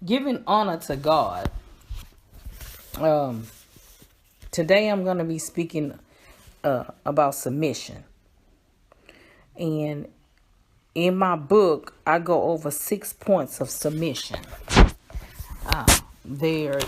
Giving honor to God. Um, Today I'm going to be speaking about submission. And in my book, I go over 6 points of submission. There,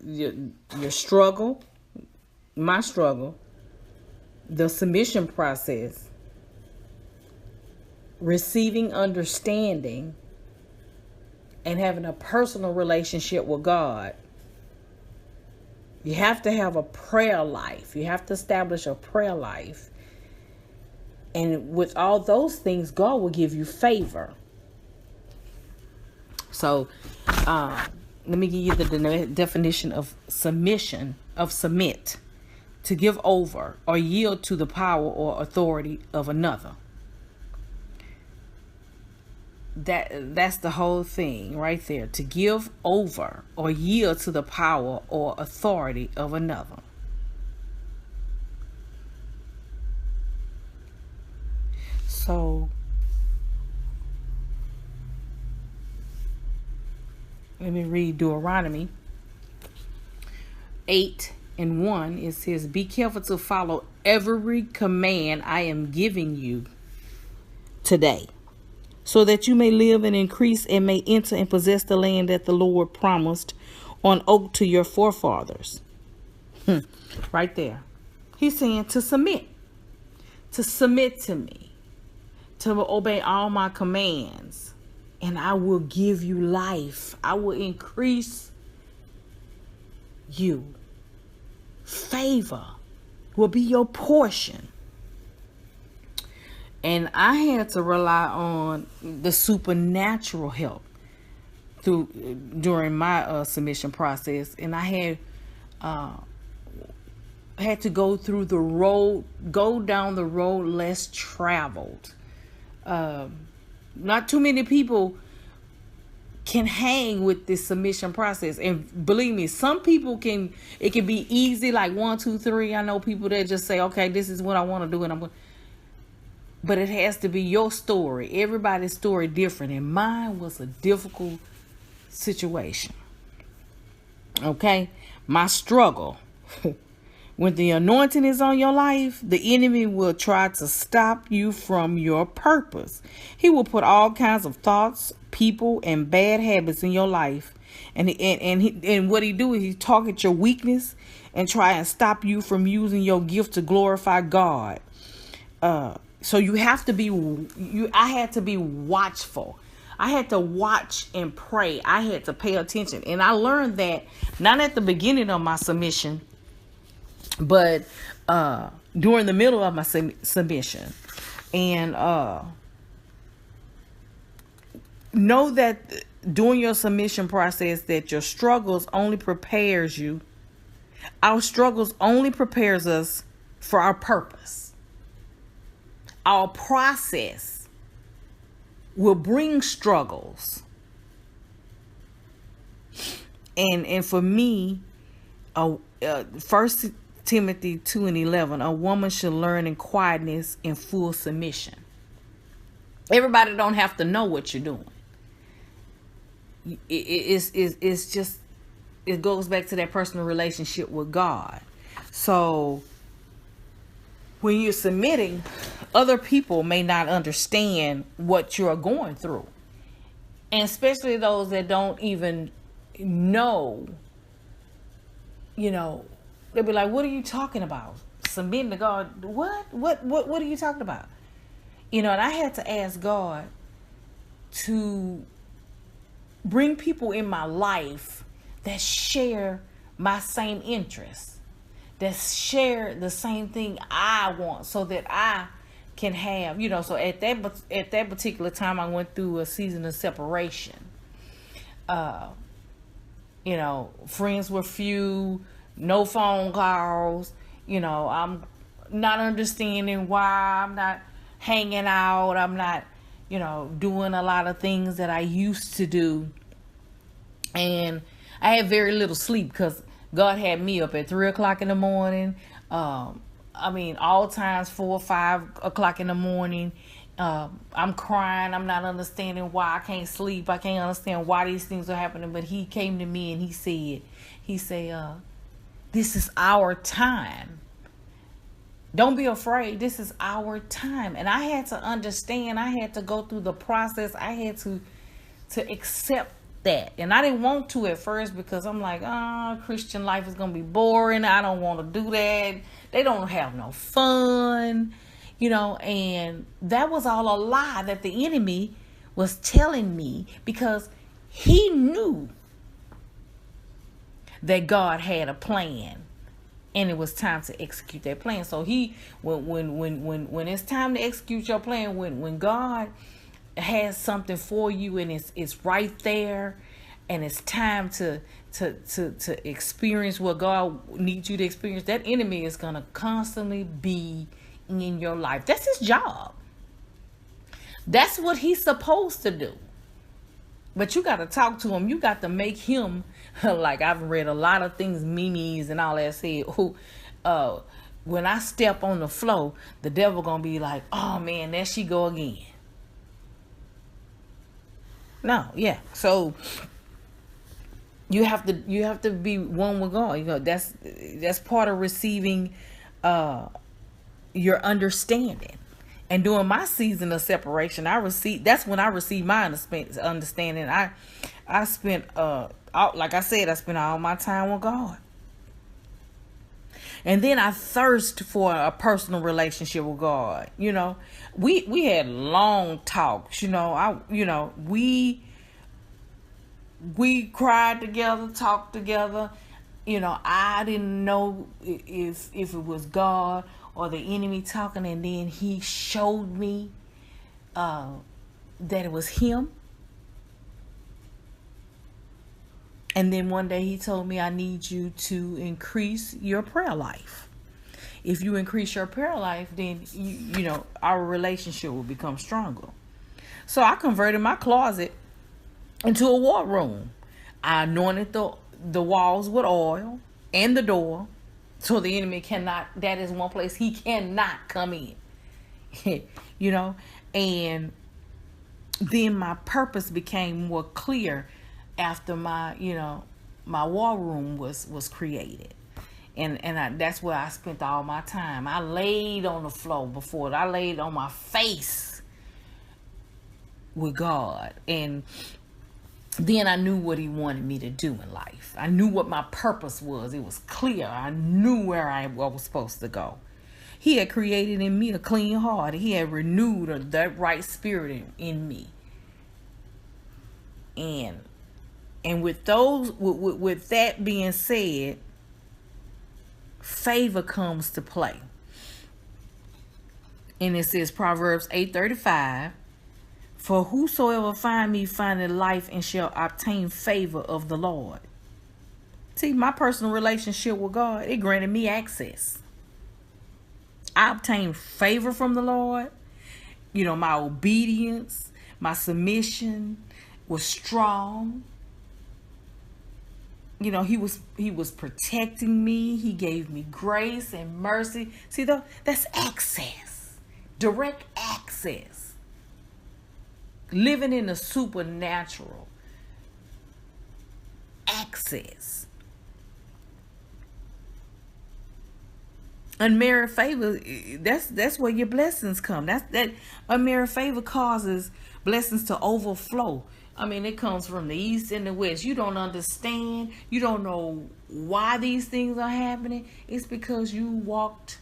your struggle, my struggle, the submission process, receiving understanding, and having a personal relationship with God. You have to have a prayer life. You have to establish a prayer life. And with all those things, God will give you favor. So, let me give you the definition of submission, of submit. To give over or yield to the power or authority of another. That's the whole thing right there. To give over or yield to the power or authority of another. So let me read Deuteronomy 8:1. It says, "Be careful to follow every command I am giving you today, so that you may live and increase and may enter and possess the land that the Lord promised on oath to your forefathers." Right there. He's saying to submit to me, to obey all my commands, and I will give you life. I will increase you. Favor will be your portion. And I had to rely on the supernatural help during my submission process, and I had to go down the road less traveled. Not too many people can hang with this submission process, and believe me, some people it can be easy, like 1, 2, 3. I know people that just say, okay, this is what I want to do, and but it has to be your story. Everybody's story different, and mine was a difficult situation. Okay, my struggle. When the anointing is on your life, the enemy will try to stop you from your purpose. He will put all kinds of thoughts, people, and bad habits in your life. And what he do is he talk at your weakness and try and stop you from using your gift to glorify God. So you have to be, I had to be watchful. I had to watch and pray. I had to pay attention. And I learned that not at the beginning of my submission, but during the middle of my submission. And know that during your submission process, that your struggles only prepares you. Our struggles only prepares us for our purpose. Our process will bring struggles. And for me, First Timothy 2:11, a woman should learn in quietness and full submission. Everybody don't have to know what you're doing. It's just, it goes back to that personal relationship with God. So when you're submitting, other people may not understand what you're going through. And especially those that don't even know, they'll be like, what are you talking about? Submitting to God? What are you talking about? And I had to ask God to bring people in my life that share my same interests, that share the same thing I want, so that I can have, so at that particular time, I went through a season of separation. Friends were few, no phone calls. I'm not understanding why I'm not hanging out. I'm not, doing a lot of things that I used to do. And I had very little sleep because God had me up at 3 o'clock in the morning. All times 4 or 5 o'clock in the morning. I'm crying. I'm not understanding why I can't sleep. I can't understand why these things are happening. But he came to me and he said, this is our time. Don't be afraid. This is our time. And I had to understand. I had to go through the process. I had to accept that. And I didn't want to at first, because I'm like, Christian life is going to be boring. I don't want to do that. They don't have no fun, and that was all a lie that the enemy was telling me, because he knew that God had a plan. And it was time to execute that plan. So when it's time to execute your plan, when God has something for you and it's right there, and it's time to experience what God needs you to experience, that enemy is gonna constantly be in your life. That's his job. That's what he's supposed to do. But you got to talk to him. You got to make him, like I've read a lot of things, memes and all that, said, when I step on the floor, the devil going to be like, oh man, there she go again. No, yeah. So you have to be one with God. That's part of receiving your understanding. And during my season of separation, that's when I received my understanding. I spent, like I said, I spent all my time with God. And then I thirst for a personal relationship with God. We had long talks, we cried together, talked together. I didn't know if it was God or the enemy talking, and then he showed me that it was him. And then one day he told me, I need you to increase your prayer life. If you increase your prayer life, then our relationship will become stronger. So I converted my closet into a war room. I anointed the walls with oil and the door, so the enemy that is one place he cannot come in. And then my purpose became more clear after my war room was created. And that's where I spent all my time. I laid on the floor before. I laid on my face with God. And then I knew what he wanted me to do in life. I knew what my purpose was. It was clear. I knew where I was supposed to go. He had created in me a clean heart. He had renewed that right spirit in me. And with that being said, favor comes to play. And it says Proverbs 8:35. For whosoever find me findeth life and shall obtain favor of the Lord. See, my personal relationship with God, it granted me access. I obtained favor from the Lord. My obedience, my submission was strong. He was protecting me. He gave me grace and mercy. See, that's access. Direct access. Living in the supernatural. Access. Unmerited favor, that's where your blessings come. That unmerited favor causes blessings to overflow. I mean, it comes from the east and the west. You don't understand. You don't know why these things are happening. It's because you walked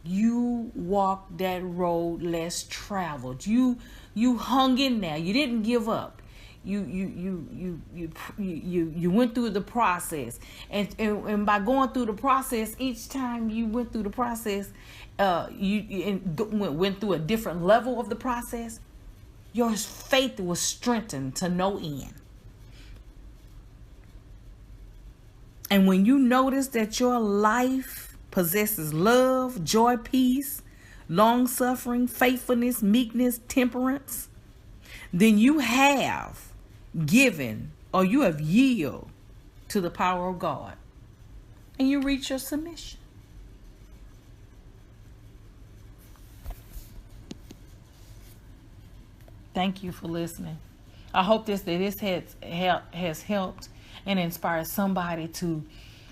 that road less traveled. You hung in there. You didn't give up. You went through the process, and by going through the process, each time you went through the process, you went through a different level of the process. Your faith was strengthened to no end. And when you notice that your life possesses love, joy, peace, long-suffering, faithfulness, meekness, temperance, then you have given or you have yielded to the power of God. And you reach your submission. Thank you for listening. I hope this has helped and inspired somebody to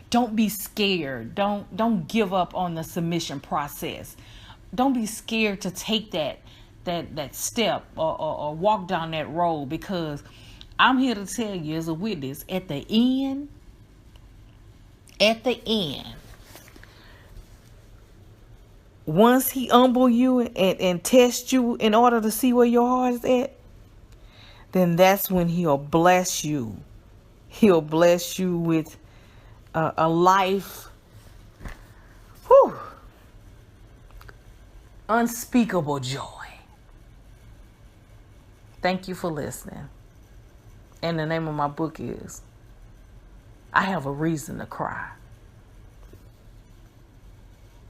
don't be scared. Don't give up on the submission process. Don't be scared to take that step or walk down that road, because I'm here to tell you as a witness, at the end, once he humble you and test you in order to see where your heart is at, then that's when he'll bless you. He'll bless you with a life, whew, unspeakable joy. Thank you for listening. And the name of my book is I Have a Reason to Cry.